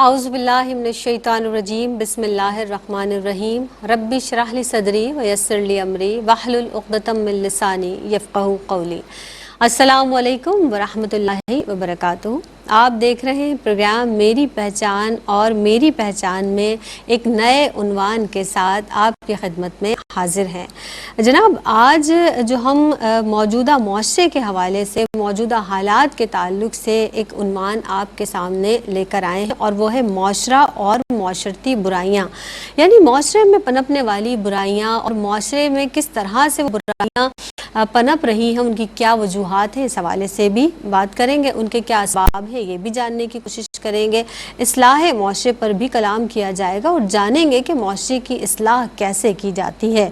اعوذ باللہ من الشیطان الرجیم بسم اللہ الرحمن الرحیم رب اشرح لی صدری ویسر لی امری واحلل عقدۃ من لسانی یفقہوا قولی۔ السلام علیکم ورحمۃ اللہ وبرکاتہ۔ آپ دیکھ رہے ہیں پروگرام میری پہچان، اور میری پہچان میں ایک نئے عنوان کے ساتھ آپ کی خدمت میں حاضر ہیں۔ جناب، آج جو ہم موجودہ معاشرے کے حوالے سے، موجودہ حالات کے تعلق سے ایک عنوان آپ کے سامنے لے کر آئے ہیں، اور وہ ہے معاشرہ اور معاشرتی برائیاں، یعنی معاشرے میں پنپنے والی برائیاں اور معاشرے میں کس طرح سے وہ برائیاں پنپ رہی ہیں، ان کی کیا وجوہات ہیں، اس حوالے سے بھی بات کریں گے، ان کے کیا اسباب ہیں یہ بھی جاننے کی کوشش کریں گے، اصلاح معاشرے پر بھی کلام کیا جائے گا، اور جانیں گے کہ معاشرے کی اصلاح کیسے کی جاتی ہے۔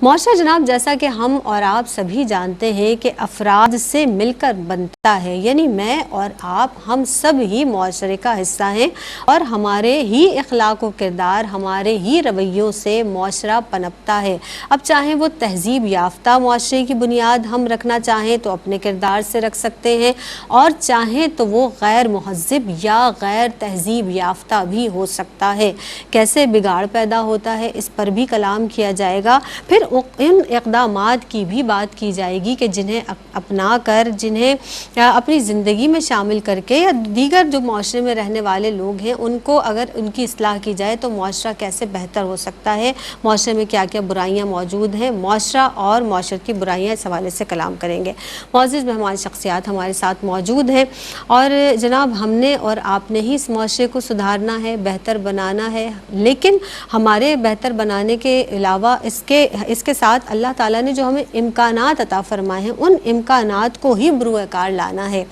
معاشرہ جناب، جیسا کہ ہم اور آپ سبھی جانتے ہیں کہ افراد سے مل کر بنتا ہے، یعنی میں اور آپ ہم سب ہی معاشرے کا حصہ ہیں، اور ہمارے ہی اخلاق و کردار، ہمارے ہی رویوں سے معاشرہ پنپتا ہے۔ اب چاہیں وہ تہذیب یافتہ معاشرے کی بنیاد ہم رکھنا چاہیں تو اپنے کردار سے رکھ سکتے ہیں، اور چاہیں تو وہ غیر مہذب یا غیر تہذیب یافتہ بھی ہو سکتا ہے۔ کیسے بگاڑ پیدا ہوتا ہے اس پر بھی کلام کیا جائے گا۔ پھر ان اقدامات کی بھی بات کی جائے گی کہ جنہیں اپنا کر، جنہیں اپنی زندگی میں شامل کر کے، یا دیگر جو معاشرے میں رہنے والے لوگ ہیں ان کو اگر ان کی اصلاح کی جائے تو معاشرہ کیسے بہتر ہو سکتا ہے، معاشرے میں کیا کیا برائیاں موجود ہیں، معاشرہ اور معاشرتی برائیاں، اس حوالے سے کلام کریں گے۔ معزز مہمان شخصیات ہمارے ساتھ موجود ہیں، اور جناب ہم نے اور آپ نے ہی اس معاشرے کو سدھارنا ہے، بہتر بنانا ہے، لیکن ہمارے بہتر بنانے کے علاوہ اس کے ساتھ اللہ تعالیٰ نے جو ہمیں امکانات عطا فرمائے ہیں ان امکانات کو ہی بروئے کار لانا ہے۔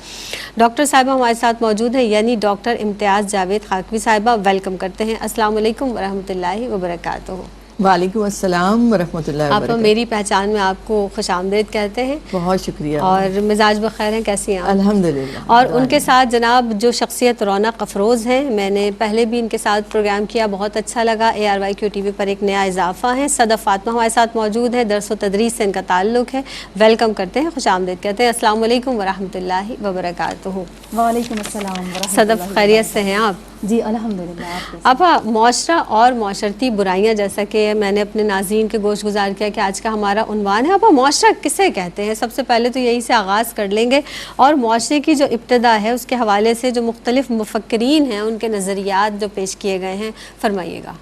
ڈاکٹر صاحبہ ہمارے ساتھ موجود ہیں، یعنی ڈاکٹر امتیاز جاوید خاکوی صاحبہ، ویلکم کرتے ہیں۔ السلام علیکم ورحمۃ اللہ وبرکاتہ۔ وعلیکم السلام ورحمۃ اللہ آپ وبرکاتہ۔ میری پہچان میں آپ کو خوش آمدید کہتے ہیں۔ بہت شکریہ۔ اور مزاج بخیر ہیں، کیسی ہیں آپ؟ الحمدللہ۔ اور ان کے ساتھ جناب جو شخصیت رونق افروز ہیں، میں نے پہلے بھی ان کے ساتھ پروگرام کیا، بہت اچھا لگا۔ ARYQ TV پر ایک نیا اضافہ ہے، صدف فاطمہ ہمارے ساتھ موجود ہے، درس و تدریس سے ان کا تعلق ہے، ویلکم کرتے ہیں، خوش آمدید کہتے ہیں۔ السلام علیکم ورحمۃ اللہ وبرکاتہ۔ وعلیکم السلام ورحمۃ اللہ۔ صدف خیریت سے ہیں آپ؟ جی الحمدللہ۔ اب معاشرہ اور معاشرتی برائیاں، جیسا کہ میں نے اپنے ناظرین کے گوش گزار کیا کہ آج کا ہمارا عنوان ہے، اب معاشرہ کسے کہتے ہیں؟ سب سے پہلے تو یہی سے آغاز کر لیں گے، اور معاشرے کی جو ابتدا ہے اس کے حوالے سے جو مختلف مفکرین ہیں ان کے نظریات جو پیش کیے گئے ہیں، فرمائیے گا۔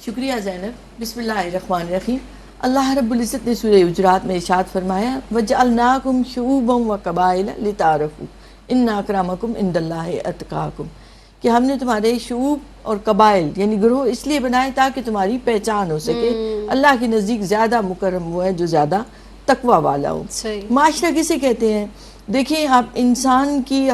شکریہ زینب۔ بسم اللہ الرحمن الرحیم۔ اللہ رب العزت نے سورہ حجرات میں ارشاد فرمایا، وَجَعَلْنَاكُمْ شُعُوبًا وَقَبَائِلَ لِتَعَارَفُوا إِنَّ أَكْرَمَكُمْ عِندَ اللَّهِ أَتْقَاكُمْ، کہ ہم نے تمہارے شعوب اور قبائل یعنی گروہ اس لیے بنائے تاکہ تمہاری پہچان ہو سکے، اللہ کے نزدیک زیادہ مکرم وہ ہے جو زیادہ تقوی والا ہو۔ معاشرہ کسے کہتے ہیں؟ دیکھیں آپ،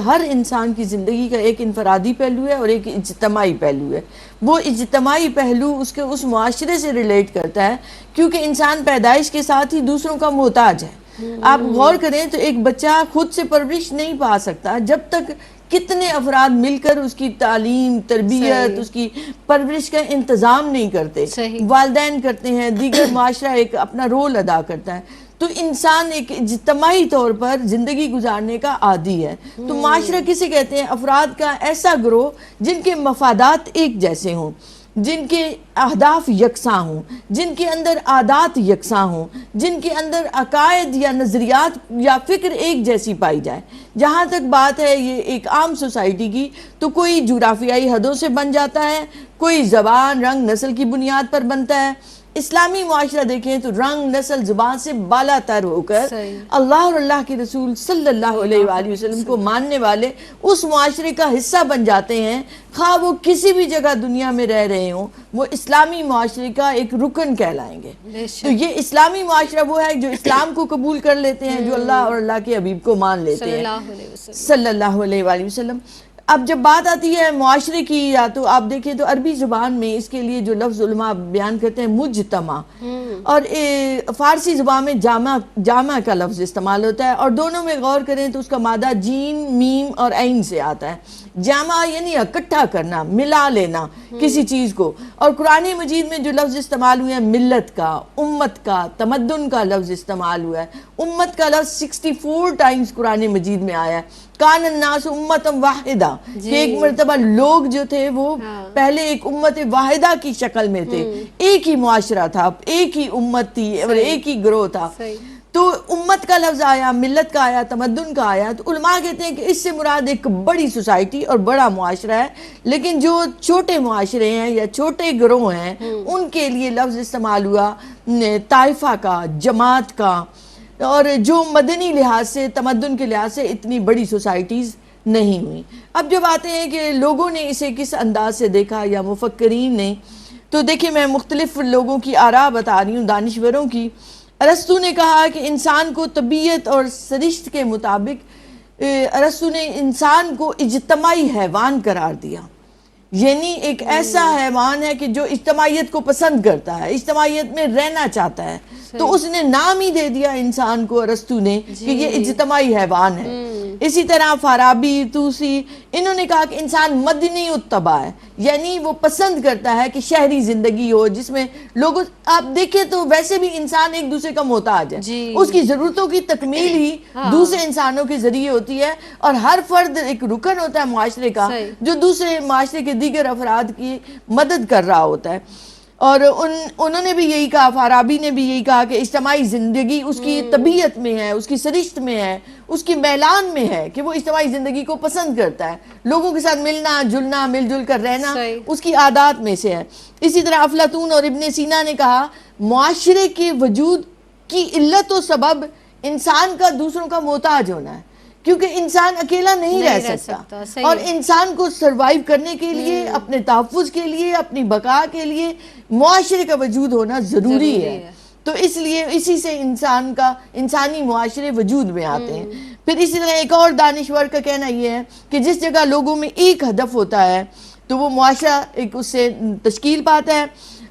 ہر انسان کی زندگی کا ایک انفرادی پہلو ہے اور ایک اجتماعی پہلو ہے۔ وہ اجتماعی پہلو اس معاشرے سے ریلیٹ کرتا ہے، کیونکہ انسان پیدائش کے ساتھ ہی دوسروں کا محتاج ہے۔ آپ غور کریں تو ایک بچہ خود سے پرورش نہیں پا سکتا جب تک کتنے افراد مل کر اس کی تعلیم، تربیت، اس کی پرورش کا انتظام نہیں کرتے۔ والدین کرتے ہیں، دیگر معاشرہ ایک اپنا رول ادا کرتا ہے، تو انسان ایک اجتماعی طور پر زندگی گزارنے کا عادی ہے۔ تو معاشرہ کسے کہتے ہیں؟ افراد کا ایسا گروہ جن کے مفادات ایک جیسے ہوں، جن کے اہداف یکساں ہوں، جن کے اندر عادات یکساں ہوں، جن کے اندر عقائد یا نظریات یا فکر ایک جیسی پائی جائے۔ جہاں تک بات ہے یہ ایک عام سوسائٹی کی، تو کوئی جغرافیائی حدوں سے بن جاتا ہے، کوئی زبان، رنگ، نسل کی بنیاد پر بنتا ہے۔ اسلامی معاشرہ دیکھیں تو رنگ، نسل، زبان سے بالا تر ہو کر اللہ اور اللہ کے رسول صلی اللہ علیہ وآلہ وسلم کو ماننے والے اس معاشرے کا حصہ بن جاتے ہیں، خواہ وہ کسی بھی جگہ دنیا میں رہ رہے ہوں، وہ اسلامی معاشرے کا ایک رکن کہلائیں گے۔ تو یہ اسلامی معاشرہ وہ ہے جو اسلام کو قبول کر لیتے ہیں، جو اللہ اور اللہ کے حبیب کو مان لیتے ہیں صلی اللہ علیہ وآلہ وسلم۔ اب جب بات آتی ہے معاشرے کی، یا تو آپ دیکھیں تو عربی زبان میں اس کے لیے جو لفظ علماء بیان کرتے ہیں مجتمع، اور فارسی زبان میں جامع کا لفظ استعمال ہوتا ہے، اور دونوں میں غور کریں تو اس کا مادہ جیم، میم اور عین سے آتا ہے۔ جامع یعنی اکٹھا کرنا، ملا لینا کسی چیز کو، اور قرآن مجید میں جو لفظ استعمال ہوئے ہیں ملت کا، امت کا، تمدن کا لفظ استعمال ہوا ہے۔ امت کا لفظ 64 ٹائمز قرآن مجید میں آیا ہے، کان الناس امتم واحدہ، کہ ایک مرتبہ لوگ جو تھے وہ پہلے ایک امت واحدہ کی شکل میں تھے، ایک ہی معاشرہ تھا، ایک ہی امت تھی اور ایک ہی گروہ تھا. تو امت کا لفظ آیا، ملت کا آیا، تمدن کا آیا، تو علماء کہتے ہیں کہ اس سے مراد ایک بڑی سوسائٹی اور بڑا معاشرہ ہے. لیکن جو چھوٹے معاشرے ہیں یا چھوٹے گروہ ہیں ان کے لیے لفظ استعمال ہوا طائفہ کا، جماعت کا، اور جو مدنی لحاظ سے، تمدن کے لحاظ سے اتنی بڑی سوسائٹیز نہیں ہوئی. اب جب آتے ہیں کہ لوگوں نے اسے کس انداز سے دیکھا یا مفکرین نے، تو دیکھیں میں مختلف لوگوں کی آراء بتا رہی ہوں، دانشوروں کی. ارسطو نے کہا کہ انسان کو طبیعت اور سرشت کے مطابق ارسطو نے انسان کو اجتماعی حیوان قرار دیا. یعنی ایک ایسا حیوان ہے کہ جو اجتماعیت کو پسند کرتا ہے، اجتماعیت میں رہنا چاہتا ہے. تو اس نے نام ہی دے دیا انسان کو ارسطو نے کہ یہ اجتماعی حیوان ہے. اسی طرح فارابی، توسی، انہوں نے کہا کہ انسان مدنی الطبع ہے، یعنی وہ پسند کرتا ہے کہ شہری زندگی ہو جس میں لوگوں، آپ دیکھیں تو ویسے بھی انسان ایک دوسرے کا محتاج ہے، اس کی ضرورتوں کی تکمیل ہی دوسرے انسانوں کے ذریعے ہوتی ہے، اور ہر فرد ایک رکن ہوتا ہے معاشرے کا جو دوسرے معاشرے کے دیگر افراد کی مدد کر رہا ہوتا ہے. اور انہوں نے بھی یہی کہا، فارابی نے بھی یہی کہا کہ اجتماعی زندگی اس کی طبیعت میں ہے، اس کی سرشت میں ہے، اس کی میلان میں ہے کہ وہ اجتماعی زندگی کو پسند کرتا ہے. لوگوں کے ساتھ ملنا جلنا، مل جل کر رہنا اس کی عادات میں سے ہے. اسی طرح افلاطون اور ابن سینا نے کہا معاشرے کے وجود کی علت و سبب انسان کا دوسروں کا محتاج ہونا ہے، کیونکہ انسان اکیلا نہیں رہ سکتا، اور انسان کو سروائیو کرنے کے لیے، اپنے تحفظ کے لیے، اپنی بقا کے لیے معاشرے کا وجود ہونا ضروری ہے. تو اس لیے اسی سے انسان کا، انسانی معاشرے وجود میں آتے ہیں. پھر اسی طرح ایک اور دانشور کا کہنا یہ ہے کہ جس جگہ لوگوں میں ایک ہدف ہوتا ہے تو وہ معاشرہ ایک اس سے تشکیل پاتا ہے.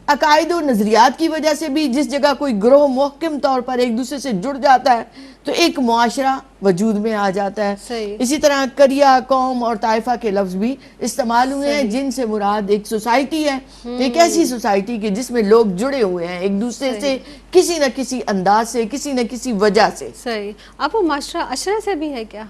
عقائد و نظریات کی وجہ سے بھی جس جگہ کوئی گروہ محکم طور پر ایک دوسرے سے جڑ جاتا ہے تو ایک معاشرہ وجود میں آ جاتا ہے. اسی طرح قریہ، قوم اور طائفہ کے لفظ بھی استعمال ہوئے ہیں جن سے مراد ایک سوسائٹی ہے، ایک ایسی سوسائٹی کہ جس میں لوگ جڑے ہوئے ہیں ایک دوسرے سے کسی نہ کسی انداز سے، کسی نہ کسی وجہ سے. صحیح. اب وہ معاشرہ عشرہ سے بھی ہے کیا؟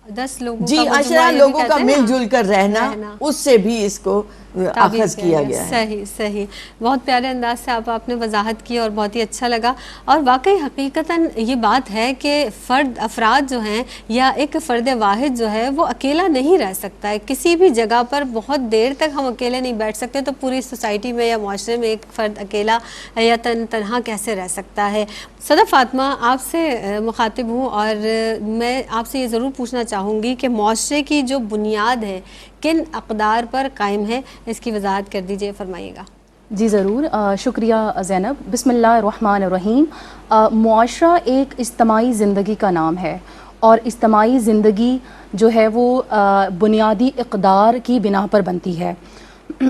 10 لوگوں جی، عشرہ لوگوں کا مل جل کر رہنا، اس سے بھی اس کو اخذ کیا گیا ہے. صحیح صحیح. بہت پیارے انداز سے آپ نے وضاحت کی اور بہت ہی اچھا لگا. اور واقعی حقیقتاً یہ بات ہے کہ افراد جو ہیں یا ایک فرد واحد جو ہے وہ اکیلا نہیں رہ سکتا ہے. کسی بھی جگہ پر بہت دیر تک ہم اکیلے نہیں بیٹھ سکتے، تو پوری سوسائٹی میں یا معاشرے میں ایک فرد اکیلا یا تنہا کیسے رہ سکتا ہے. صدف فاطمہ، آپ سے مخاطب ہوں اور میں آپ سے یہ ضرور پوچھنا چاہوں گی کہ معاشرے کی جو بنیاد ہے کن اقدار پر قائم ہے، اس کی وضاحت کر دیجئے، فرمائیے گا. جی ضرور، شکریہ زینب. بسم اللہ الرحمن الرحیم. معاشرہ ایک اجتماعی زندگی کا نام ہے، اور اجتماعی زندگی جو ہے وہ بنیادی اقدار کی بنا پر بنتی ہے،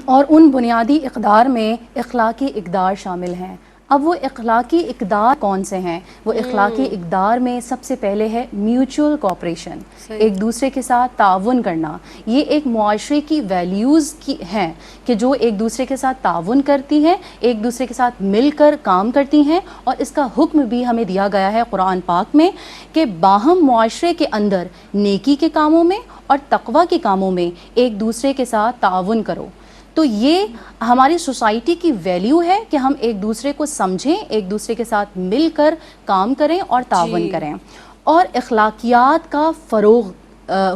اور ان بنیادی اقدار میں اخلاقی اقدار شامل ہیں. اب وہ اخلاقی اقدار کون سے ہیں؟ وہ اخلاقی اقدار میں سب سے پہلے ہے میوچول کوآپریشن، ایک دوسرے کے ساتھ تعاون کرنا. یہ ایک معاشرے کی ویلیوز کی ہیں کہ جو ایک دوسرے کے ساتھ تعاون کرتی ہیں، ایک دوسرے کے ساتھ مل کر کام کرتی ہیں. اور اس کا حکم بھی ہمیں دیا گیا ہے قرآن پاک میں کہ باہم معاشرے کے اندر نیکی کے کاموں میں اور تقوی کے کاموں میں ایک دوسرے کے ساتھ تعاون کرو. تو یہ ہماری سوسائٹی کی ویلیو ہے کہ ہم ایک دوسرے کو سمجھیں، ایک دوسرے کے ساتھ مل کر کام کریں اور تعاون کریں. اور اخلاقیات کا فروغ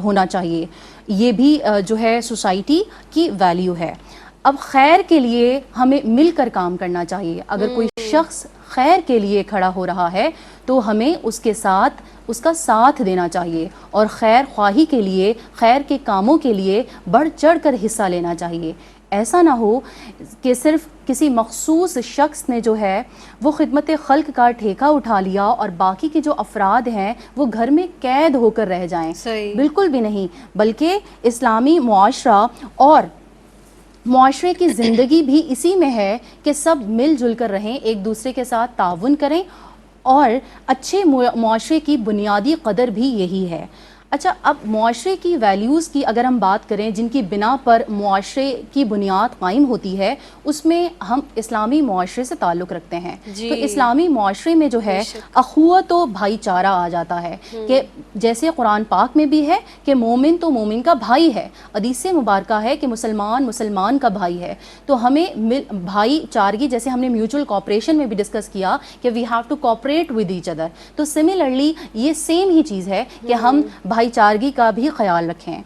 ہونا چاہیے، یہ بھی جو ہے سوسائٹی کی ویلیو ہے. اب خیر کے لیے ہمیں مل کر کام کرنا چاہیے. اگر کوئی شخص خیر کے لیے کھڑا ہو رہا ہے تو ہمیں اس کے ساتھ اس کا ساتھ دینا چاہیے، اور خیر خواہی کے لیے، خیر کے کاموں کے لیے بڑھ چڑھ کر حصہ لینا چاہیے. ایسا نہ ہو کہ صرف کسی مخصوص شخص نے جو ہے وہ خدمت خلق کا ٹھیکہ اٹھا لیا اور باقی کے جو افراد ہیں وہ گھر میں قید ہو کر رہ جائیں. بالکل بھی نہیں، بلکہ اسلامی معاشرہ اور معاشرے کی زندگی بھی اسی میں ہے کہ سب مل جل کر رہیں، ایک دوسرے کے ساتھ تعاون کریں، اور اچھے معاشرے کی بنیادی قدر بھی یہی ہے. اچھا، اب معاشرے کی ویلیوز کی اگر ہم بات کریں جن کی بنا پر معاشرے کی بنیاد قائم ہوتی ہے، اس میں ہم اسلامی معاشرے سے تعلق رکھتے ہیں. تو اسلامی معاشرے میں جو ہے اخوت و بھائی چارہ آ جاتا ہے کہ جیسے قرآن پاک میں بھی ہے کہ مومن تو مومن کا بھائی ہے، حدیث مبارکہ ہے کہ مسلمان مسلمان کا بھائی ہے. تو ہمیں بھائی چارگی، جیسے ہم نے میوچل کوآپریشن میں بھی ڈسکس کیا کہ we have to cooperate with each other, تو سملرلی یہ سیم ہی چیز ہے کہ ہم بھائی چارگی کا بھی خیال رکھیں.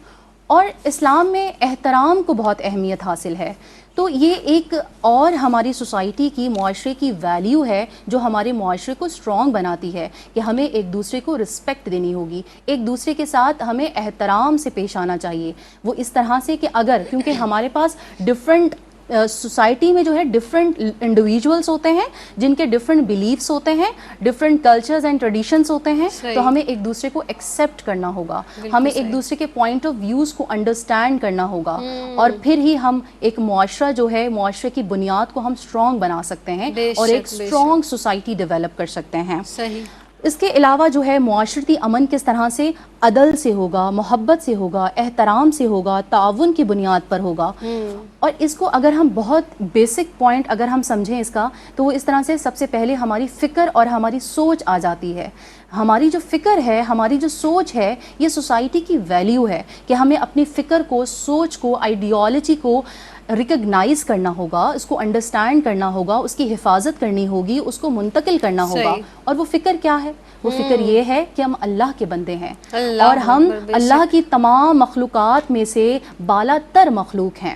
اور اسلام میں احترام کو بہت اہمیت حاصل ہے. تو یہ ایک اور ہماری سوسائٹی کی، معاشرے کی ویلیو ہے جو ہمارے معاشرے کو اسٹرانگ بناتی ہے کہ ہمیں ایک دوسرے کو رسپیکٹ دینی ہوگی، ایک دوسرے کے ساتھ ہمیں احترام سے پیش آنا چاہیے. وہ اس طرح سے کہ اگر، کیونکہ ہمارے پاس ڈفرینٹ سوسائٹی میں جو ہے ڈفرینٹ انڈیویجولس ہوتے ہیں جن کے ڈفرینٹ بلیفس ہوتے ہیں، ڈفرینٹ کلچرز اینڈ ٹریڈیشنس ہوتے ہیں. تو ہمیں ایک دوسرے کو ایکسیپٹ کرنا ہوگا، ہمیں ایک دوسرے کے پوائنٹ آف ویوز کو انڈرسٹینڈ کرنا ہوگا، اور پھر ہی ہم ایک معاشرہ جو ہے، معاشرے کی بنیاد کو ہم اسٹرانگ بنا سکتے ہیں اور ایک اسٹرانگ سوسائٹی ڈیولپ کر سکتے ہیں. اس کے علاوہ جو ہے معاشرتی امن کس طرح سے عدل سے ہوگا، محبت سے ہوگا، احترام سے ہوگا، تعاون کی بنیاد پر ہوگا. اور اس کو اگر ہم بہت بیسک پوائنٹ اگر ہم سمجھیں اس کا، تو وہ اس طرح سے سب سے پہلے ہماری فکر اور ہماری سوچ آ جاتی ہے. ہماری جو فکر ہے، ہماری جو سوچ ہے، یہ سوسائٹی کی ویلیو ہے کہ ہمیں اپنی فکر کو، سوچ کو، آئیڈیالوجی کو ریکگنائز کرنا ہوگا، اس کو انڈرسٹینڈ کرنا ہوگا، اس کی حفاظت کرنی ہوگی، اس کو منتقل کرنا ہوگا. اور وہ فکر کیا ہے؟ وہ فکر یہ ہے کہ ہم اللہ کے بندے ہیں اور ہم اللہ کی تمام مخلوقات میں سے بالا تر مخلوق ہیں.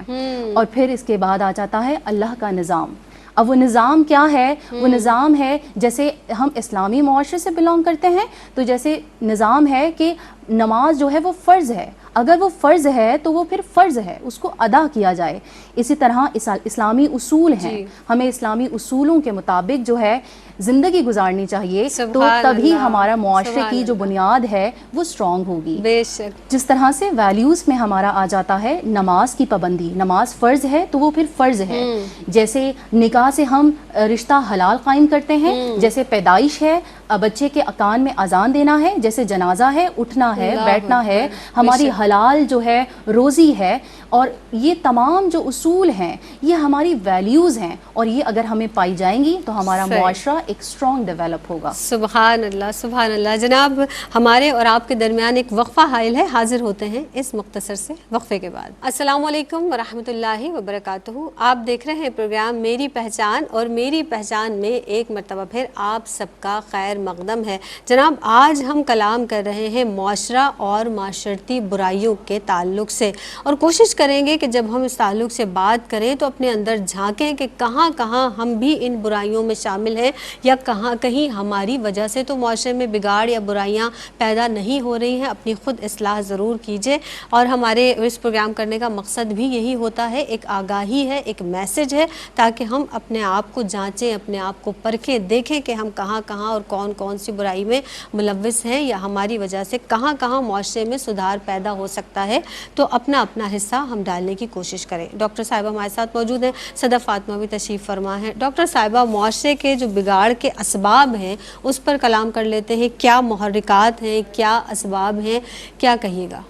اور پھر اس کے بعد آ جاتا ہے اللہ کا نظام. اب وہ نظام کیا ہے؟ وہ نظام ہے، جیسے ہم اسلامی معاشرے سے بلانگ کرتے ہیں تو جیسے نظام ہے کہ نماز جو ہے وہ فرض ہے، اگر وہ فرض ہے تو وہ پھر فرض ہے، اس کو ادا کیا جائے. اسی طرح اسلامی اصول ہیں، ہمیں اسلامی اصولوں کے مطابق جو ہے زندگی گزارنی چاہیے، تو تبھی ہمارا معاشرے کی جو بنیاد ہے وہ اسٹرانگ ہوگی. جس طرح سے ویلیوز میں ہمارا آ جاتا ہے نماز کی پابندی، نماز فرض ہے تو وہ پھر فرض ہے. جیسے نکاح سے ہم رشتہ حلال قائم کرتے ہیں، جیسے پیدائش ہے بچے کے اکان میں اذان دینا ہے، جیسے جنازہ ہے اٹھنا ہے بیٹھنا ہے، ہماری حلال جو ہے روزی ہے. اور یہ تمام جو اصول ہیں یہ ہماری ویلیوز ہیں، اور یہ اگر ہمیں پائی جائیں گی تو ہمارا معاشرہ ایک اسٹرانگ ڈیولپ ہوگا. سبحان اللہ، سبحان اللہ. جناب، ہمارے اور آپ کے درمیان ایک وقفہ حائل ہے، حاضر ہوتے ہیں اس مختصر سے وقفے کے بعد. السلام علیکم ورحمۃ اللہ وبرکاتہ. آپ دیکھ رہے ہیں پروگرام میری پہچان، اور میری پہچان میں ایک مرتبہ پھر آپ سب کا خیر مقدم ہے. جناب، آج ہم کلام کر رہے ہیں معاشرہ اور معاشرتی برائیوں کے تعلق سے، اور کوشش کریں گے کہ جب ہم اس تعلق سے بات کریں تو اپنے اندر جھانکیں کہ کہاں کہاں ہم بھی ان برائیوں میں شامل ہیں، یا کہیں ہماری وجہ سے تو معاشرے میں بگاڑ یا برائیاں پیدا نہیں ہو رہی ہیں. اپنی خود اصلاح ضرور کیجیے. اور ہمارے اس پروگرام کرنے کا مقصد بھی یہی ہوتا ہے، ایک آگاہی ہے، ایک میسج ہے، تاکہ ہم اپنے آپ کو جانچیں، اپنے آپ کو پرکھیں، دیکھیں کہ ہم کہاں کہاں اور کون کون سی برائی میں ملوث ہیں، یا ہماری وجہ سے کہاں کہاں معاشرے میں سدھار پیدا ہو سکتا ہے. تو اپنا حصہ ہم ڈالنے کی کوشش کریں. ڈاکٹر صاحبہ ہمارے ساتھ موجود ہیں، صدف فاطمہ بھی تشریف فرما ہے. ڈاکٹر صاحبہ، معاشرے کے جو بگاڑ کے اسباب ہیں اس پر کلام کر لیتے ہیں. کیا محرکات ہیں، کیا اسباب ہیں، کیا کہیے گا؟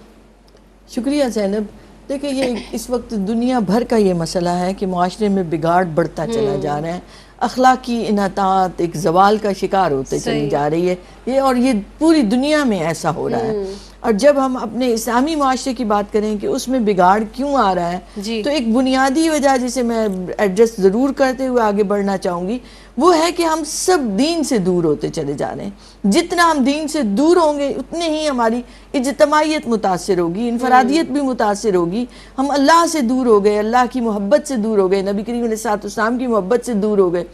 شکریہ زینب. دیکھیں، یہ اس وقت دنیا بھر کا یہ مسئلہ ہے کہ معاشرے میں بگاڑ بڑھتا چلا جا رہا ہے، اخلاقی انحطاط ایک زوال کا شکار ہوتے چلی جا رہی ہے، اور یہ پوری دنیا میں ایسا ہو رہا ہے. اور جب ہم اپنے اسلامی معاشرے کی بات کریں کہ اس میں بگاڑ کیوں آ رہا ہے، تو ایک بنیادی وجہ جسے میں ایڈریس ضرور کرتے ہوئے آگے بڑھنا چاہوں گی، وہ ہے کہ ہم سب دین سے دور ہوتے چلے جا رہے ہیں. جتنا ہم دین سے دور ہوں گے اتنے ہی ہماری اجتماعیت متاثر ہوگی، انفرادیت بھی متاثر ہوگی. ہم اللہ سے دور ہو گئے، اللہ کی محبت سے دور ہو گئے، نبی کریم علیہ السلام کی محبت سے دور ہو گئے،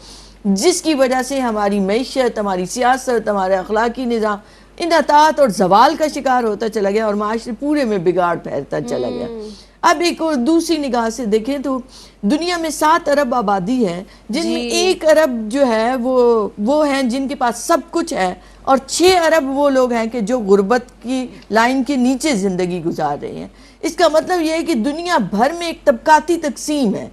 جس کی وجہ سے ہماری معیشت، ہماری سیاست، ہمارا اخلاقی نظام انحطاط اور زوال کا شکار ہوتا چلا گیا، اور معاشرے پورے میں بگاڑ پھیلتا چلا گیا. اب ایک اور دوسری نگاہ سے دیکھیں تو دنیا میں 7 ارب آبادی ہے، جن میں 1 ارب جو ہے وہ ہیں جن کے پاس سب کچھ ہے، اور 6 ارب وہ لوگ ہیں کہ جو غربت کی لائن کے نیچے زندگی گزار رہے ہیں. اس کا مطلب یہ ہے کہ دنیا بھر میں ایک طبقاتی تقسیم ہے.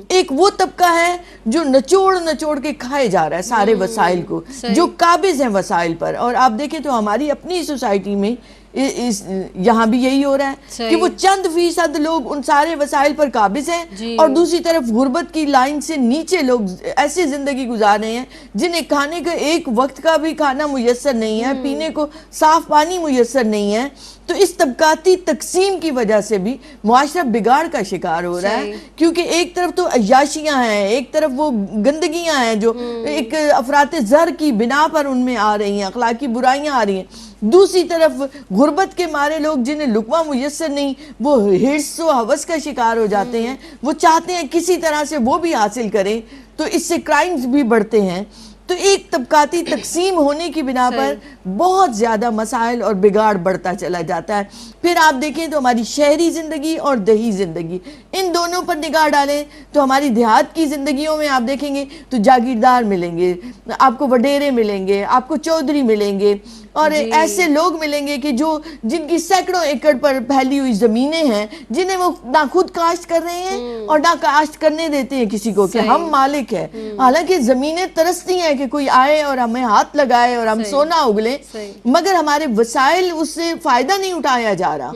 ایک وہ طبقہ ہے جو نچوڑ کے کھائے جا رہا ہے سارے وسائل کو, جو قابض ہیں وسائل پر. اور آپ دیکھیں تو ہماری اپنی سوسائٹی میں یہاں بھی یہی ہو رہا ہے کہ وہ چند فیصد لوگ ان سارے وسائل پر قابض ہیں, اور دوسری طرف غربت کی لائن سے نیچے لوگ ایسی زندگی گزار رہے ہیں جنہیں کھانے کا ایک وقت کا بھی کھانا میسر نہیں ہے, پینے کو صاف پانی میسر نہیں ہے. تو اس طبقاتی تقسیم کی وجہ سے بھی معاشرہ بگاڑ کا شکار ہو رہا ہے, کیونکہ ایک طرف تو عیاشیاں ہیں, ایک طرف وہ گندگیاں ہیں جو ایک افراط زر کی بنا پر ان میں آ رہی ہیں, اخلاقی برائیاں آ رہی ہیں. دوسری طرف غربت کے مارے لوگ جنہیں لقمہ میسر نہیں, وہ ہرس و ہوس کا شکار ہو جاتے ہیں, وہ چاہتے ہیں کسی طرح سے وہ بھی حاصل کریں, تو اس سے کرائمز بھی بڑھتے ہیں. تو ایک طبقاتی تقسیم ہونے کی بنا پر بہت زیادہ مسائل اور بگاڑ بڑھتا چلا جاتا ہے. پھر آپ دیکھیں تو ہماری شہری زندگی اور دیہی زندگی, ان دونوں پر نگاہ ڈالیں تو ہماری دیہات کی زندگیوں میں آپ دیکھیں گے تو جاگیردار ملیں گے, آپ کو وڈیرے ملیں گے, آپ کو چودھری ملیں گے, اور ایسے لوگ ملیں گے کہ جن کی سینکڑوں ایکڑ پر پھیلی ہوئی زمینیں ہیں, جنہیں وہ نہ خود کاشت کر رہے ہیں اور نہ کاشت کرنے دیتے ہیں کسی کو کہ ہم مالک ہیں. حالانکہ زمینیں ترستی ہیں کہ کوئی آئے اور ہمیں ہاتھ لگائے اور ہم سونا اگلیں, مگر ہمارے وسائل اس سے فائدہ نہیں اٹھایا جا رہا,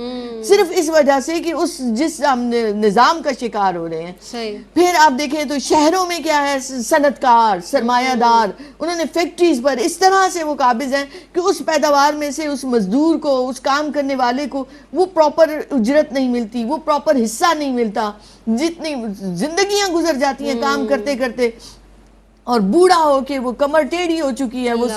صرف اس وجہ سے کہ جس نظام کا شکار ہو رہے ہیں. پھر آپ دیکھیں تو شہروں میں کیا ہے, صنعت کار, سرمایہ دار, انہوں نے فیکٹریز پر اس طرح سے وہ قابض ہیں کہ اس پیداوار میں سے اس مزدور کو, اس کام کرنے والے کو وہ پراپر اجرت نہیں ملتی, وہ پراپر حصہ نہیں ملتا. جتنی زندگیاں گزر جاتی ہیں کام کرتے کرتے, اور بوڑھا ہو کے وہ کمر ٹیڑھی ہو چکی ہے, وہ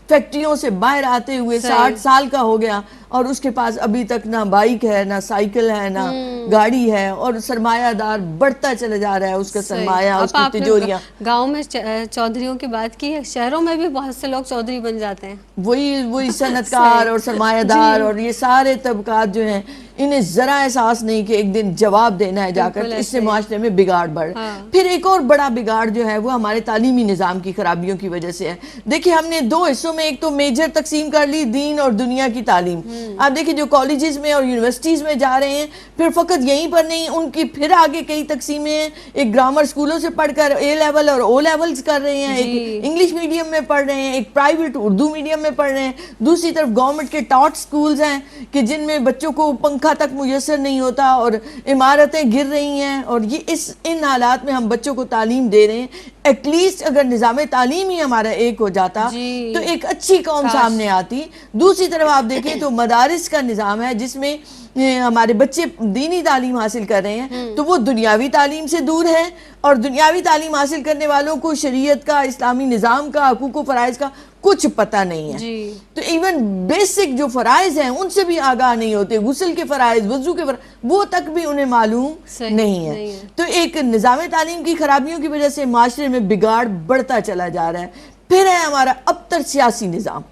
فیکٹریوں سے باہر آتے ہوئے 60 سال کا ہو گیا, اور اس کے پاس ابھی تک نہ بائک ہے, نہ سائیکل ہے, نہ گاڑی ہے, اور سرمایہ دار بڑھتا چلا جا رہا ہے, اس کا سرمایہ, اس کی تجوریاں. گاؤں میں چودھریوں کی بات کی ہے, شہروں میں بھی بہت سے لوگ چودھری بن جاتے ہیں. وہی صنعت کار اور سرمایہ دار اور یہ سارے طبقات جو ہیں, انہیں ذرا احساس نہیں کہ ایک دن جواب دینا ہے جا کر, اس سے معاشرے میں بگاڑ بڑھ. پھر ایک اور بڑا بگاڑ جو ہے وہ ہمارے تعلیمی نظام کی خرابیوں کی وجہ سے ہے. دیکھیں ہم نے دو حصوں میں ایک تو میجر تقسیم کر لی, دین اور دنیا کی تعلیم. آپ دیکھیں جو کالجز میں اور یونیورسٹیز میں جا رہے ہیں, پھر فقط یہیں پر نہیں, ان کی پھر آگے کئی تقسیمیں ہیں. ایک گرامر سکولوں سے پڑھ کر اے لیول اور او لیولز کر رہے ہیں, ایک انگلش میڈیم میں پڑھ رہے ہیں, ایک پرائیویٹ اردو میڈیم میں پڑھ رہے ہیں. دوسری طرف گورنمنٹ کے ٹاٹ سکولز ہیں کہ جن میں بچوں کو پنکھا تک میسر نہیں ہوتا اور عمارتیں گر رہی ہیں, اور ان حالات میں ہم بچوں کو تعلیم دے رہے ہیں. ایٹ لیسٹ اگر نظام تعلیم ہی ہمارا ایک ہو جاتا تو ایک اچھی قوم سامنے آتی. دوسری طرف آپ دیکھیں تو مدارس کا نظام ہے جس میں ہمارے بچے دینی تعلیم حاصل کر رہے ہیں, تو وہ دنیاوی تعلیم سے دور ہے, اور دنیاوی تعلیم حاصل کرنے والوں کو شریعت کا, اسلامی نظام کا, حقوق و فرائض کا کچھ پتہ نہیں ہے. تو ایون بیسک جو فرائض ہیں ان سے بھی آگاہ نہیں ہوتے, غسل کے فرائض, وضو کے فرائض, وہ تک بھی انہیں معلوم نہیں ہے. تو ایک نظام تعلیم کی خرابیوں کی وجہ سے معاشرے میں بگاڑ بڑھتا چلا جا رہا ہے. پھر ہے ہمارا ابتر سیاسی نظام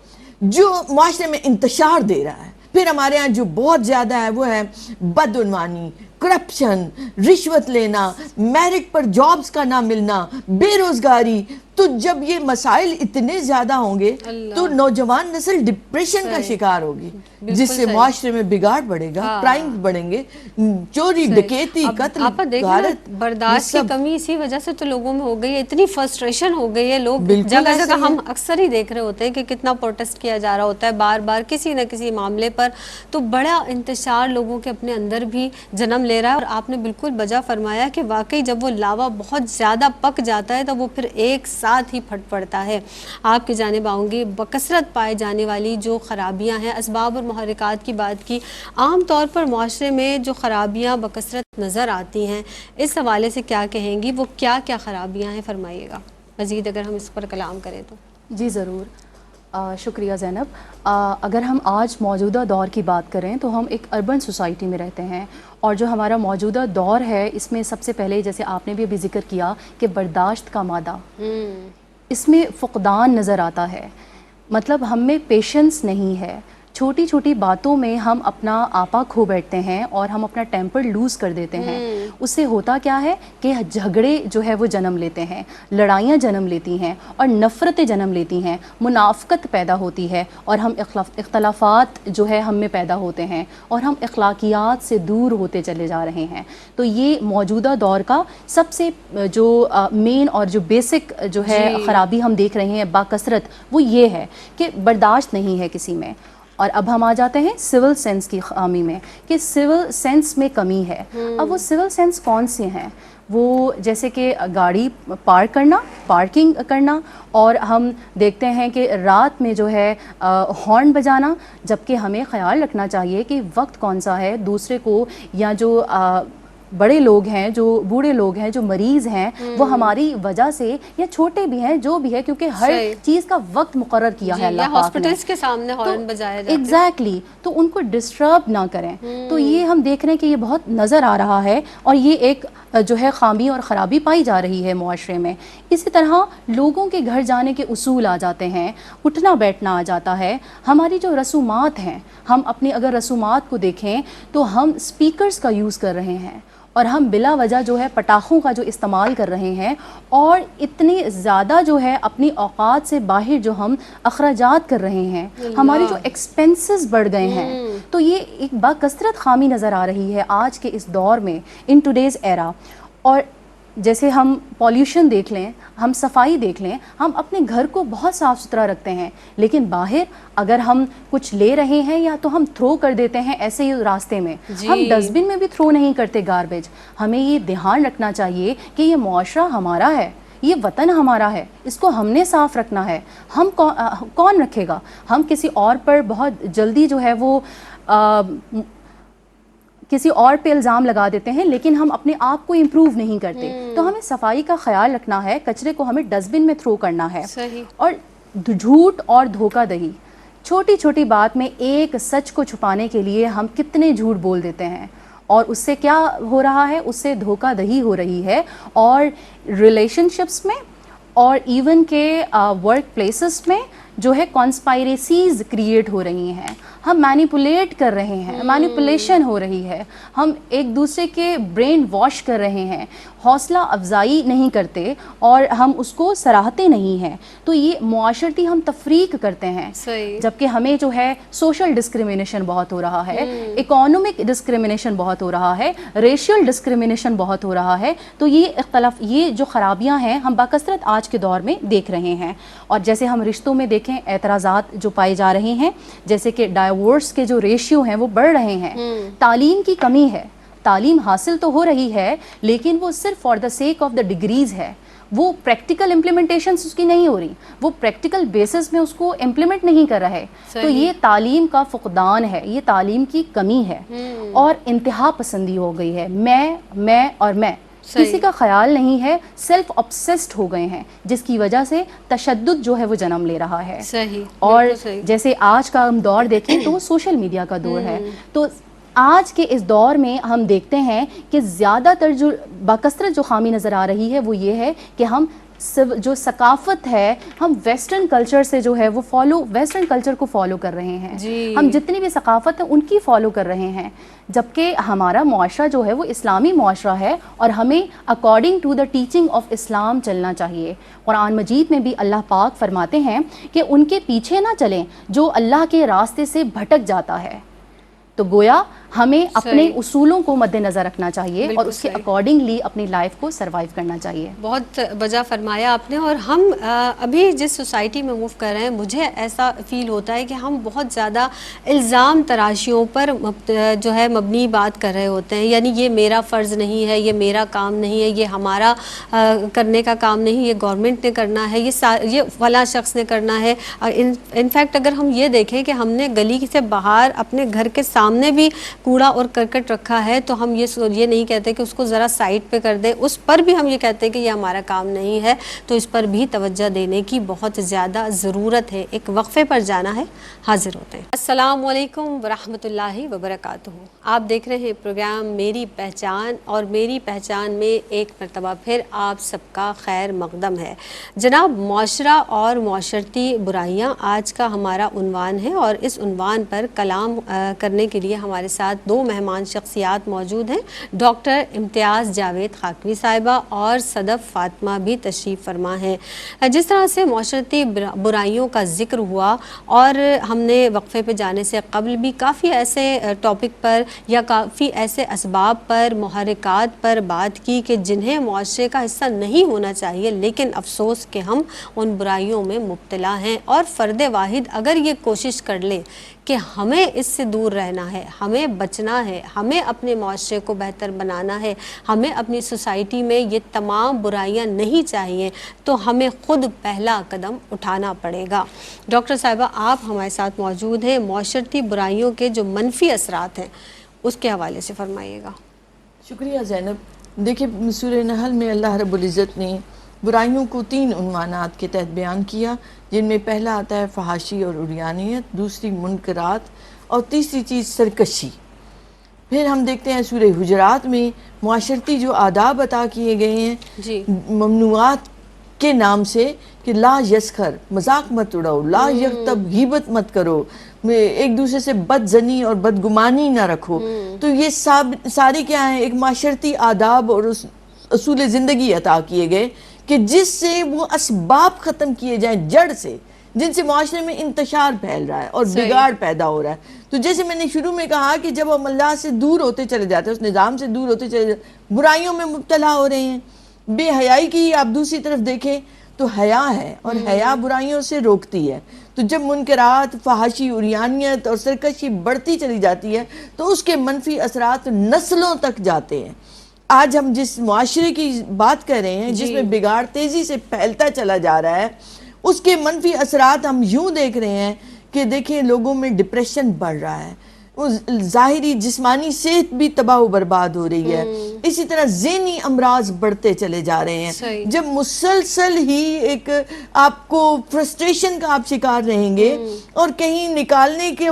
جو معاشرے میں انتشار دے رہا ہے. پھر ہمارے ہاں جو بہت زیادہ ہے وہ ہے بدعنوانی, کرپشن, رشوت لینا, میرٹ پر جابز کا نہ ملنا, بے روزگاری. تو جب یہ مسائل اتنے زیادہ ہوں گے تو نوجوان نسل ڈپریشن کا شکار ہوگی, جس سے معاشرے میں بگاڑ بڑھے گا, کرائم بڑھیں گے, چوری, ڈکیتی, قتل, غارت. برداشت کی کمی اسی وجہ سے تو لوگوں میں ہو گئی ہے, اتنی فرسٹریشن ہو گئی ہے. لوگ جگہ جگہ ہم اکثر ہی دیکھ رہے ہوتے ہیں کہ کتنا پروٹیسٹ کیا جا رہا ہوتا ہے بار بار کسی نہ کسی معاملے پر. تو بڑا انتشار لوگوں کے اپنے اندر بھی جنم لے رہا ہے. اور آپ نے بالکل بجا فرمایا کہ واقعی جب وہ لاوا بہت زیادہ پک جاتا ہے تو وہ پھر ایک ساتھ ہی پھٹ پڑتا ہے. آپ کی جانب آؤں گی, بکثرت پائے جانے والی جو خرابیاں ہیں, اسباب اور محرکات کی بات کی, عام طور پر معاشرے میں جو خرابیاں بکثرت نظر آتی ہیں, اس حوالے سے کیا کہیں گی, وہ کیا کیا خرابیاں ہیں, فرمائیے گا مزید اگر ہم اس پر کلام کریں تو. جی ضرور, شکریہ زینب. اگر ہم آج موجودہ دور کی بات کریں تو ہم ایک اربن سوسائٹی میں رہتے ہیں, اور جو ہمارا موجودہ دور ہے اس میں سب سے پہلے جیسے آپ نے بھی ابھی ذکر کیا کہ برداشت کا مادہ, اس میں فقدان نظر آتا ہے. مطلب ہم میں پیشنس نہیں ہے. چھوٹی چھوٹی باتوں میں ہم اپنا آپا کھو بیٹھتے ہیں اور ہم اپنا ٹیمپر لوز کر دیتے ہیں. اس سے ہوتا کیا ہے کہ جھگڑے جو ہے وہ جنم لیتے ہیں, لڑائیاں جنم لیتی ہیں اور نفرتیں جنم لیتی ہیں, منافقت پیدا ہوتی ہے اور ہم اختلافات جو ہے ہم میں پیدا ہوتے ہیں اور ہم اخلاقیات سے دور ہوتے چلے جا رہے ہیں. تو یہ موجودہ دور کا سب سے جو مین اور جو بیسک جو ہے خرابی ہم دیکھ رہے ہیں باکثرت, وہ یہ ہے کہ برداشت نہیں ہے کسی میں. اور اب ہم آ جاتے ہیں سول سینس کی خامی میں کہ سول سینس میں کمی ہے. اب وہ سول سینس کون سے ہیں؟ وہ جیسے کہ گاڑی پارک کرنا, پارکنگ کرنا, اور ہم دیکھتے ہیں کہ رات میں جو ہے ہارن بجانا, جبکہ ہمیں خیال رکھنا چاہیے کہ وقت کون سا ہے. دوسرے کو یا جو بڑے لوگ ہیں, جو بوڑھے لوگ ہیں, جو مریض ہیں, وہ ہماری وجہ سے, یا چھوٹے بھی ہیں جو بھی ہے, کیونکہ ہر چیز کا وقت مقرر کیا ہے اللہ پاک نے. ہاسپٹلس کے سامنے ہارن بجایا جاتا ہے. ایگزیکٹلی, تو ان کو ڈسٹرب نہ کریں. تو یہ ہم دیکھ رہے ہیں کہ یہ بہت نظر آ رہا ہے اور یہ ایک جو ہے خامی اور خرابی پائی جا رہی ہے معاشرے میں. اسی طرح لوگوں کے گھر جانے کے اصول آ جاتے ہیں, اٹھنا بیٹھنا آ جاتا ہے. ہماری جو رسومات ہیں, ہم اپنی اگر رسومات کو دیکھیں تو ہم اسپیکرز کا یوز کر رہے ہیں اور ہم بلا وجہ جو ہے پٹاخوں کا جو استعمال کر رہے ہیں, اور اتنی زیادہ جو ہے اپنی اوقات سے باہر جو ہم اخراجات کر رہے ہیں, ہماری جو ایکسپینسز بڑھ گئے ہیں. تو یہ ایک باکثرت خامی نظر آ رہی ہے آج کے اس دور میں, ان ٹوڈیز ایرا. اور جیسے ہم پالیوشن دیکھ لیں, ہم صفائی دیکھ لیں, ہم اپنے گھر کو بہت صاف ستھرا رکھتے ہیں, لیکن باہر اگر ہم کچھ لے رہے ہیں یا تو ہم تھرو کر دیتے ہیں ایسے ہی راستے میں. ہم ڈسٹ بن میں بھی تھرو نہیں کرتے گاربیج. ہمیں یہ دھیان رکھنا چاہیے کہ یہ معاشرہ ہمارا ہے, یہ وطن ہمارا ہے, اس کو ہم نے صاف رکھنا ہے. ہم کون رکھے گا؟ ہم کسی اور پر بہت جلدی جو ہے وہ کسی اور پہ الزام لگا دیتے ہیں, لیکن ہم اپنے آپ کو امپروو نہیں کرتے. تو ہمیں صفائی کا خیال رکھنا ہے, کچرے کو ہمیں ڈسٹ بن میں تھرو کرنا ہے. اور جھوٹ اور دھوکہ دہی, چھوٹی چھوٹی بات میں ایک سچ کو چھپانے کے لیے ہم کتنے جھوٹ بول دیتے ہیں, اور اس سے کیا ہو رہا ہے؟ اس سے دھوکہ دہی ہو رہی ہے, اور ریلیشن شپس میں اور ایون کے ورک پلیسز میں جو ہے کانسپائریسیز کریٹ ہو رہی ہیں. ہم مینیپولیٹ کر رہے ہیں, مینیپولیشن ہو رہی ہے, ہم ایک دوسرے کے برین واش کر رہے ہیں, حوصلہ افزائی نہیں کرتے اور ہم اس کو سراہتے نہیں ہیں. تو یہ معاشرتی ہم تفریق کرتے ہیں, جبکہ ہمیں جو ہے سوشل ڈسکریمنیشن بہت ہو رہا ہے, اکانومک ڈسکریمنیشن بہت ہو رہا ہے, ریشیل ڈسکریمنیشن بہت ہو رہا ہے. تو یہ جو خرابیاں ہیں ہم باکثرت آج کے دور میں دیکھ رہے ہیں. اور جیسے ہم رشتوں میں دیکھیں اعتراضات جو پائے جا رہے ہیں, جیسے کہ ڈائیورس کے جو ریشیو ہیں وہ بڑھ رہے ہیں. تعلیم کی کمی ہے, تعلیم حاصل تو ہو رہی ہے لیکن وہ صرف for the sake of the degrees ہے, وہ پریکٹیکل امپلیمنٹیشنز اس کی نہیں ہو رہی, وہ پریکٹیکل بیسس میں اس کو امپلیمنٹ نہیں کر رہے. تو یہ تعلیم کا فقدان ہے, یہ تعلیم کی کمی ہے, اور انتہا پسندی ہو گئی ہے. میں اور میں, کسی کا خیال نہیں ہے, سیلف obsessed ہو گئے ہیں, جس کی وجہ سے تشدد جو ہے وہ جنم لے رہا ہے. اور جیسے آج کا ہم دور دیکھیں تو وہ سوشل میڈیا کا دور ہے. تو آج کے اس دور میں ہم دیکھتے ہیں کہ زیادہ تر جو باکثرت جو خامی نظر آ رہی ہے وہ یہ ہے کہ ہم جو ثقافت ہے ہم ویسٹرن کلچر سے جو ہے وہ ویسٹرن کلچر کو فالو کر رہے ہیں. ہم جتنی بھی ثقافت ہے ان کی فالو کر رہے ہیں, جبکہ ہمارا معاشرہ جو ہے وہ اسلامی معاشرہ ہے اور ہمیں according to the teaching of Islam چلنا چاہیے. قرآن مجید میں بھی اللہ پاک فرماتے ہیں کہ ان کے پیچھے نہ چلیں جو اللہ کے راستے سے بھٹک جاتا ہے. تو گویا ہمیں اپنے اصولوں کو مد نظر رکھنا چاہیے اور اس کے اکارڈنگلی اپنی لائف کو سروائیو کرنا چاہیے. بہت بجا فرمایا آپ نے. اور ہم ابھی جس سوسائٹی میں موو کر رہے ہیں مجھے ایسا فیل ہوتا ہے کہ ہم بہت زیادہ الزام تراشیوں پر جو ہے مبنی بات کر رہے ہوتے ہیں. یعنی یہ میرا فرض نہیں ہے, یہ میرا کام نہیں ہے, یہ ہمارا کرنے کا کام نہیں, یہ گورنمنٹ نے کرنا ہے, یہ فلاں شخص نے کرنا ہے. انفیکٹ اگر ہم یہ دیکھیں کہ ہم نے گلی سے باہر اپنے گھر کے سامنے بھی کوڑا اور کرکٹ رکھا ہے تو ہم یہ نہیں کہتے کہ اس کو ذرا سائڈ پہ کر دیں، اس پر بھی ہم یہ کہتے ہیں کہ یہ ہمارا کام نہیں ہے، تو اس پر بھی توجہ دینے کی بہت زیادہ ضرورت ہے۔ ایک وقفے پر جانا ہے، حاضر ہوتے ہیں۔ السلام علیکم ورحمۃ اللہ وبرکاتہ۔ آپ دیکھ رہے ہیں پروگرام میری پہچان، اور میری پہچان میں ایک مرتبہ پھر آپ سب کا خیر مقدم ہے۔ جناب، معاشرہ اور معاشرتی برائیاں آج کا ہمارا عنوان ہے، اور اس عنوان پر کلام کرنے کے لیے ہمارے ساتھ دو مہمان شخصیات موجود ہیں، ڈاکٹر امتیاز جاوید خاکوی صاحبہ اور صدف فاطمہ بھی تشریف فرما ہیں۔ جس طرح سے معاشرتی برائیوں کا ذکر ہوا، اور ہم نے وقفے پہ جانے سے قبل بھی کافی ایسے ٹاپک پر یا کافی ایسے اسباب پر، محرکات پر بات کی کہ جنہیں معاشرے کا حصہ نہیں ہونا چاہیے، لیکن افسوس کہ ہم ان برائیوں میں مبتلا ہیں، اور فرد واحد اگر یہ کوشش کر لے کہ ہمیں اس سے دور رہنا ہے، ہمیں بچنا ہے، ہمیں اپنے معاشرے کو بہتر بنانا ہے، ہمیں اپنی سوسائٹی میں یہ تمام برائیاں نہیں چاہیے، تو ہمیں خود پہلا قدم اٹھانا پڑے گا۔ ڈاکٹر صاحبہ، آپ ہمارے ساتھ موجود ہیں، معاشرتی برائیوں کے جو منفی اثرات ہیں اس کے حوالے سے فرمائیے گا۔ شکریہ زینب۔ دیکھیں، سورہ نحل میں اللہ رب العزت نے برائیوں کو 3 عنوانات کے تحت بیان کیا، جن میں پہلا آتا ہے فحاشی اور عریانیت، دوسری منکرات، اور تیسری چیز سرکشی۔ پھر ہم دیکھتے ہیں سورہ حجرات میں معاشرتی جو آداب عطا کیے گئے ہیں جی، ممنوعات کے نام سے، کہ لا یسخر، مذاق مت اڑاؤ، لا یغتب، غیبت مت کرو، ایک دوسرے سے بد زنی اور بدگمانی نہ رکھو۔ تو یہ سارے کیا ہیں؟ ایک معاشرتی آداب اور اصول زندگی عطا کیے گئے کہ جس سے وہ اسباب ختم کیے جائیں جڑ سے، جن سے معاشرے میں انتشار پھیل رہا ہے اور بگاڑ پیدا ہو رہا ہے۔ تو جیسے میں نے شروع میں کہا کہ جب ہم اللہ سے دور ہوتے چلے جاتے ہیں، اس نظام سے دور ہوتے چلے جاتے ہیں، برائیوں میں مبتلا ہو رہے ہیں۔ بے حیائی کی آپ دوسری طرف دیکھیں تو حیا ہے، اور حیا برائیوں سے روکتی ہے۔ تو جب منکرات، فحاشی، عریانیت اور سرکشی بڑھتی چلی جاتی ہے تو اس کے منفی اثرات نسلوں تک جاتے ہیں۔ آج ہم جس معاشرے کی بات کر رہے ہیں، جس میں بگاڑ تیزی سے پھیلتا چلا جا رہا ہے، اس کے منفی اثرات ہم یوں دیکھ رہے ہیں کہ دیکھیں لوگوں میں ڈپریشن بڑھ رہا ہے، ظاہری جسمانی صحت بھی تباہ و برباد ہو رہی ہے، اسی طرح ذہنی امراض بڑھتے چلے جا رہے ہیں۔ جب مسلسل ہی ایک آپ کو فرسٹریشن کا آپ شکار رہیں گے اور کہیں نکالنے کے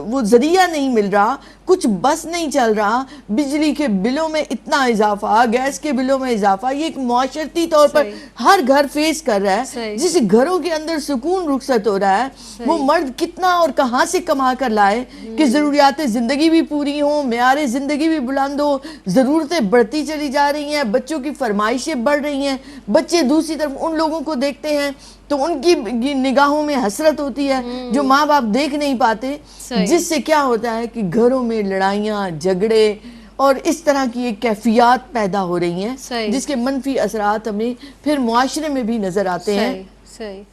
وہ ذریعہ نہیں مل رہا، کچھ بس نہیں چل رہا، بجلی کے بلوں میں اتنا اضافہ، گیس کے بلوں میں اضافہ، یہ ایک معاشرتی طور پر ہر گھر فیس کر رہا ہے۔ جس گھروں کے اندر سکون رخصت ہو رہا ہے، وہ مرد کتنا اور کہاں سے کما کر لائے کہ ضروریات زندگی بھی پوری ہوں، معیار زندگی بھی بلند ہو، ضرورتیں بڑھتی چلی جا رہی ہیں، بچوں کی فرمائشیں بڑھ رہی ہیں، بچے دوسری طرف ان لوگوں کو دیکھتے ہیں تو ان کی نگاہوں میں حسرت ہوتی ہے جو ماں باپ دیکھ نہیں پاتے، جس سے کیا ہوتا ہے کہ گھروں میں لڑائیاں، جھگڑے اور اس طرح کی ایک کیفیات پیدا ہو رہی ہیں، جس کے منفی اثرات ہمیں پھر معاشرے میں بھی نظر آتے ہیں،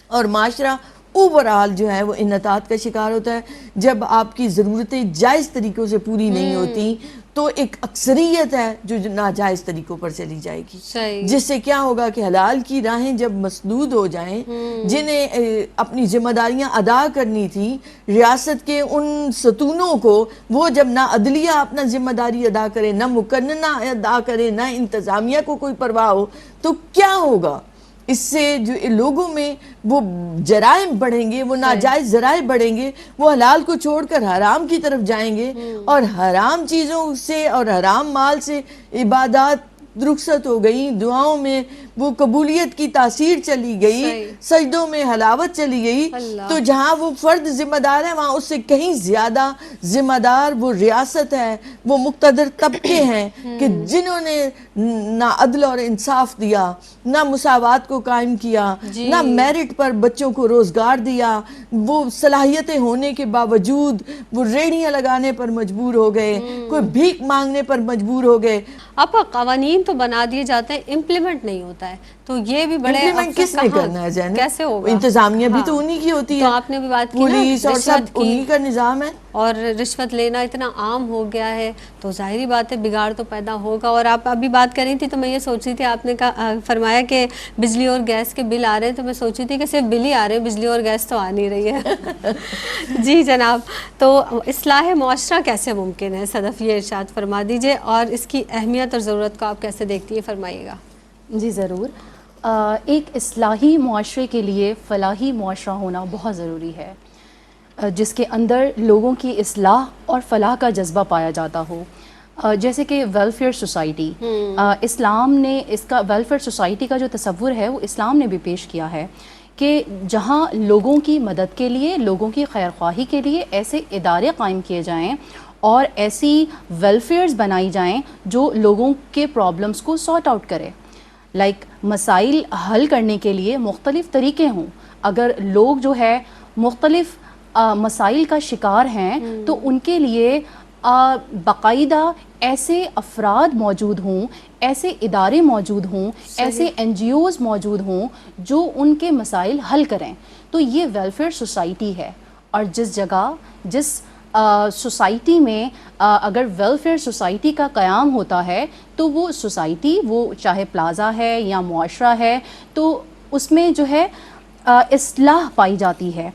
اور معاشرہ اوورآل جو ہے وہ انحطاط کا شکار ہوتا ہے۔ جب آپ کی ضرورتیں جائز طریقوں سے پوری نہیں ہوتی تو ایک اکثریت ہے جو ناجائز طریقوں پر چلی جائے گی، جس سے کیا ہوگا کہ حلال کی راہیں جب مسدود ہو جائیں، جنہیں اپنی ذمہ داریاں ادا کرنی تھی ریاست کے ان ستونوں کو، وہ جب نہ عدلیہ اپنا ذمہ داری ادا کرے، نہ مقننہ ادا کرے، نہ انتظامیہ کو کوئی پرواہ ہو، تو کیا ہوگا؟ اس سے جو لوگوں میں وہ جرائم بڑھیں گے، وہ ناجائز ذرائع بڑھیں گے، وہ حلال کو چھوڑ کر حرام کی طرف جائیں گے، اور حرام چیزوں سے اور حرام مال سے عبادات رخصت ہو گئی، دعاؤں میں وہ قبولیت کی تاثیر چلی گئی، سجدوں میں حلاوت چلی گئی، تو جہاں وہ فرد ذمہ دار ہے وہاں اس سے کہیں زیادہ ذمہ دار وہ ریاست ہے، وہ مقتدر طبقے ہیں کہ جنہوں نے نہ عدل اور انصاف دیا، نہ مساوات کو قائم کیا، نہ میرٹ پر بچوں کو روزگار دیا، وہ صلاحیتیں ہونے کے باوجود وہ ریڑیاں لگانے پر مجبور ہو گئے، کوئی بھیک مانگنے پر مجبور ہو گئے۔ آپ قوانین تو بنا دیے جاتے ہیں، امپلیمنٹ نہیں ہوتا جاتا ہے. تو یہ بھی بڑے امپلیمنٹ کس نے کرنا ہے زینب؟ کیسے ہوگا؟ انتظامیہ بھی تو انہی کی ہوتی ہے. تو آپ نے بھی بات کی نا پولیس اور سب انہی کا نظام ہے. اور رشوت لینا اتنا عام ہو گیا ہے تو ظاہری بات ہے بگاڑ تو پیدا ہوگا. اور آپ ابھی بات کر رہی تھی تو میں یہ سوچ رہی تھی, آپ نے فرمایا کہ بجلی اور گیس کے بل آ رہے ہیں, تو میں سوچ رہی تھی کہ صرف بل ہی آ رہے ہیں, بجلی اور گیس تو آ نہیں رہی ہے. جی جناب, تو اصلاح معاشرہ کیسے ممکن ہے صدف, یہ ارشاد فرما دیجئے, اور اس کی اہمیت اور ضرورت کو آپ کیسے دیکھتی ہیں, فرمائیے گا. جی ضرور. ایک اصلاحی معاشرے کے لیے فلاحی معاشرہ ہونا بہت ضروری ہے, جس کے اندر لوگوں کی اصلاح اور فلاح کا جذبہ پایا جاتا ہو. جیسے کہ ویلفیئر سوسائٹی, اسلام نے اس کا ویلفیئر سوسائٹی کا جو تصور ہے وہ اسلام نے بھی پیش کیا ہے کہ جہاں لوگوں کی مدد کے لیے, لوگوں کی خیرخواہی کے لیے ایسے ادارے قائم کیے جائیں اور ایسی ویلفیئرز بنائی جائیں جو لوگوں کے پرابلمس کو سارٹ آؤٹ کرے. لائک مسائل حل کرنے کے لیے مختلف طریقے ہوں. اگر لوگ جو ہے مختلف مسائل کا شکار ہیں تو ان کے لیے باقاعدہ ایسے افراد موجود ہوں, ایسے ادارے موجود ہوں, ایسے NGOs موجود ہوں جو ان کے مسائل حل کریں. تو یہ ویلفیئر سوسائٹی ہے. اور جس جگہ, جس سوسائٹی میں اگر ویلفیئر سوسائٹی کا قیام ہوتا ہے تو وہ سوسائٹی, وہ چاہے پلازا ہے یا معاشرہ ہے, تو اس میں جو ہے اصلاح پائی جاتی ہے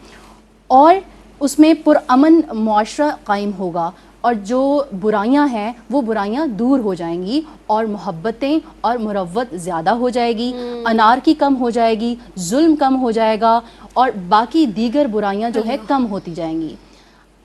اور اس میں پرامن معاشرہ قائم ہوگا, اور جو برائیاں ہیں وہ برائیاں دور ہو جائیں گی اور محبتیں اور مروت زیادہ ہو جائے گی, انارکی کم ہو جائے گی, ظلم کم ہو جائے گا, اور باقی دیگر برائیاں جو ہے کم ہوتی جائیں گی.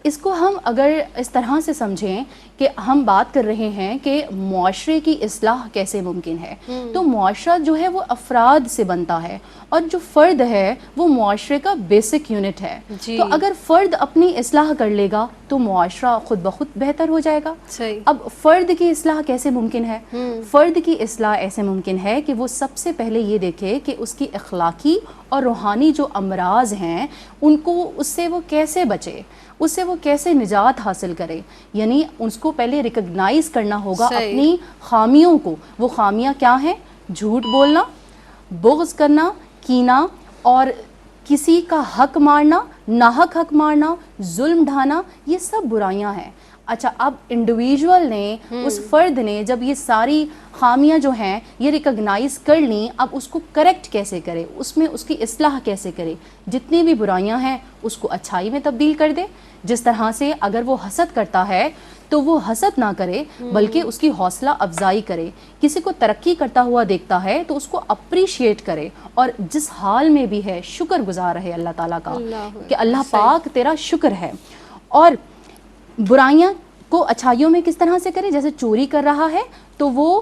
اس کو ہم اگر اس طرح سے سمجھیں کہ ہم بات کر رہے ہیں کہ معاشرے کی اصلاح کیسے ممکن ہے, تو معاشرہ جو ہے وہ افراد سے بنتا ہے, اور جو فرد ہے وہ معاشرے کا بیسک یونٹ ہے. تو اگر فرد اپنی اصلاح کر لے گا تو معاشرہ خود بخود بہتر ہو جائے گا. اب فرد کی اصلاح کیسے ممکن ہے؟ فرد کی اصلاح ایسے ممکن ہے کہ وہ سب سے پہلے یہ دیکھے کہ اس کی اخلاقی اور روحانی جو امراض ہیں ان کو, اس سے وہ کیسے بچے, اس سے وہ کیسے نجات حاصل کرے. یعنی اس کو پہلے ریکگنائز کرنا ہوگا اپنی خامیوں کو. وہ خامیاں کیا ہیں؟ جھوٹ بولنا, بغض کرنا, کینہ, اور کسی کا حق مارنا, ناحق حق مارنا, ظلم ڈھانا, یہ سب برائیاں ہیں. اچھا, اب انڈیویژول نے, اس فرد نے جب یہ ساری خامیاں جو ہیں یہ ریکگنائز کر لیں, اب اس کو کریکٹ کیسے کرے, اس میں اس کی اصلاح کیسے کرے. جتنی بھی برائیاں ہیں اس کو اچھائی میں تبدیل کر دے. جس طرح سے اگر وہ حسد کرتا ہے تو وہ حسد نہ کرے بلکہ اس کی حوصلہ افزائی کرے. کسی کو ترقی کرتا ہوا دیکھتا ہے تو اس کو اپریشیٹ کرے, اور جس حال میں بھی ہے شکر گزار رہے اللہ تعالیٰ کا کہ اللہ پاک تیرا شکر ہے. اور برائیاں کو اچھائیوں میں کس طرح سے کرے؟ جیسے چوری کر رہا ہے تو وہ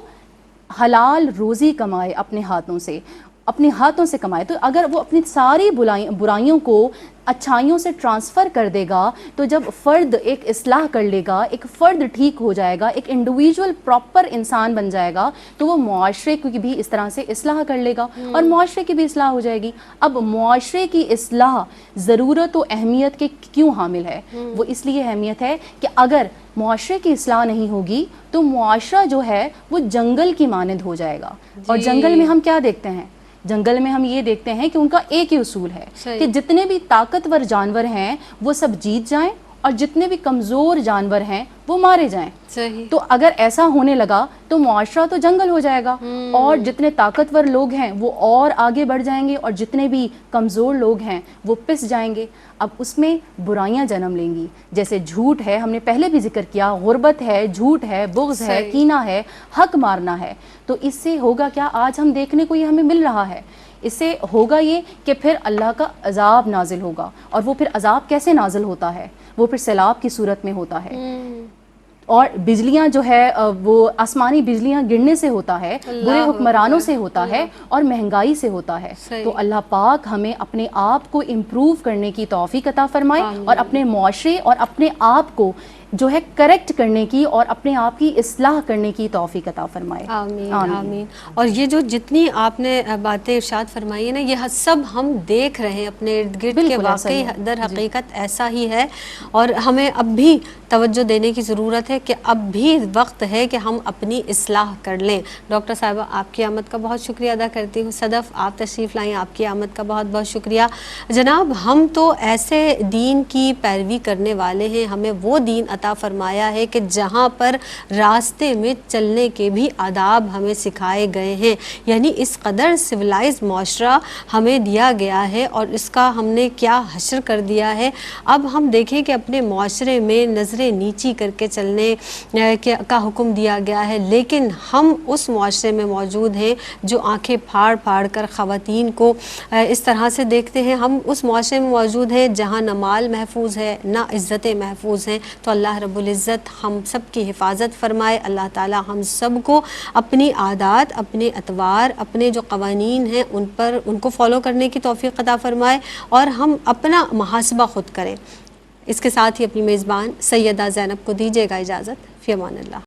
حلال روزی کمائے, اپنے ہاتھوں سے کمائے. تو اگر وہ اپنی ساری برائیوں کو اچھائیوں سے ٹرانسفر کر دے گا تو جب فرد ایک اصلاح کر لے گا, ایک فرد ٹھیک ہو جائے گا, ایک انڈیویژول پراپر انسان بن جائے گا, تو وہ معاشرے کی بھی اس طرح سے اصلاح کر لے گا اور معاشرے کی بھی اصلاح ہو جائے گی. اب معاشرے کی اصلاح ضرورت و اہمیت کے کیوں حامل ہے؟ وہ اس لیے اہمیت ہے کہ اگر معاشرے کی اصلاح نہیں ہوگی تو معاشرہ جو ہے وہ جنگل کی مانند ہو جائے گا. اور جنگل میں ہم کیا دیکھتے ہیں؟ جنگل میں ہم یہ دیکھتے ہیں کہ ان کا ایک ہی اصول ہے کہ جتنے بھی طاقتور جانور ہیں وہ سب جیت جائیں اور جتنے بھی کمزور جانور ہیں وہ مارے جائیں. تو اگر ایسا ہونے لگا تو معاشرہ تو جنگل ہو جائے گا, اور جتنے طاقتور لوگ ہیں وہ اور آگے بڑھ جائیں گے اور جتنے بھی کمزور لوگ ہیں وہ پس جائیں گے. اب اس میں برائیاں جنم لیں گی, جیسے جھوٹ ہے, ہم نے پہلے بھی ذکر کیا, غربت ہے, جھوٹ ہے, بغض ہے, کینہ ہے, حق مارنا ہے. تو اس سے ہوگا کیا؟ آج ہم دیکھنے کو یہ ہمیں مل رہا ہے. اس سے ہوگا یہ کہ پھر اللہ کا عذاب نازل ہوگا, اور وہ پھر عذاب کیسے نازل ہوتا ہے؟ وہ پھر سیلاب کی صورت میں ہوتا ہے, اور بجلیاں جو ہے وہ آسمانی بجلیاں گرنے سے ہوتا ہے, برے حکمرانوں سے ہوتا ہے, اور مہنگائی سے ہوتا ہے. تو اللہ پاک ہمیں اپنے آپ کو امپروو کرنے کی توفیق عطا فرمائے اور اپنے معاشرے اور اپنے آپ کو جو ہے کریکٹ کرنے کی اور اپنے آپ کی اصلاح کرنے کی توفیق عطا فرمائے. آمین آمین. اور یہ جو جتنی آپ نے باتیں ارشاد فرمائی ہیں نا، یہ سب ہم دیکھ رہے ہیں اپنے ارد گرد کے، واقعی در حقیقت ایسا ہی ہے. اور ہمیں اب بھی توجہ دینے کی ضرورت ہے کہ اب بھی وقت ہے کہ ہم اپنی اصلاح کر لیں. ڈاکٹر صاحبہ آپ کی آمد کا بہت شکریہ ادا کرتی ہوں. صدف آپ تشریف لائیں، آپ کی آمد کا بہت بہت شکریہ. جناب ہم تو ایسے دین کی پیروی کرنے والے ہیں، ہمیں وہ دین عطا فرمایا ہے کہ جہاں پر راستے میں چلنے کے بھی آداب ہمیں سکھائے گئے ہیں. یعنی اس قدر سویلائز معاشرہ ہمیں دیا گیا ہے اور اس کا ہم نے کیا حشر کر دیا ہے. اب ہم دیکھیں کہ اپنے معاشرے میں نظریں نیچی کر کے چلنے کا حکم دیا گیا ہے، لیکن ہم اس معاشرے میں موجود ہیں جو آنکھیں پھاڑ پھاڑ کر خواتین کو اس طرح سے دیکھتے ہیں. ہم اس معاشرے میں موجود ہیں جہاں نہ مال محفوظ ہے نہ عزتیں محفوظ ہیں. تو اللہ رب العزت ہم سب کی حفاظت فرمائے. اللہ تعالی ہم سب کو اپنی عادات، اپنے اطوار، اپنے جو قوانین ہیں ان کو فالو کرنے کی توفیق عطا فرمائے اور ہم اپنا محاسبہ خود کریں. اس کے ساتھ ہی اپنی میزبان سیدہ زینب کو دیجیے گا اجازت. فی امان اللہ.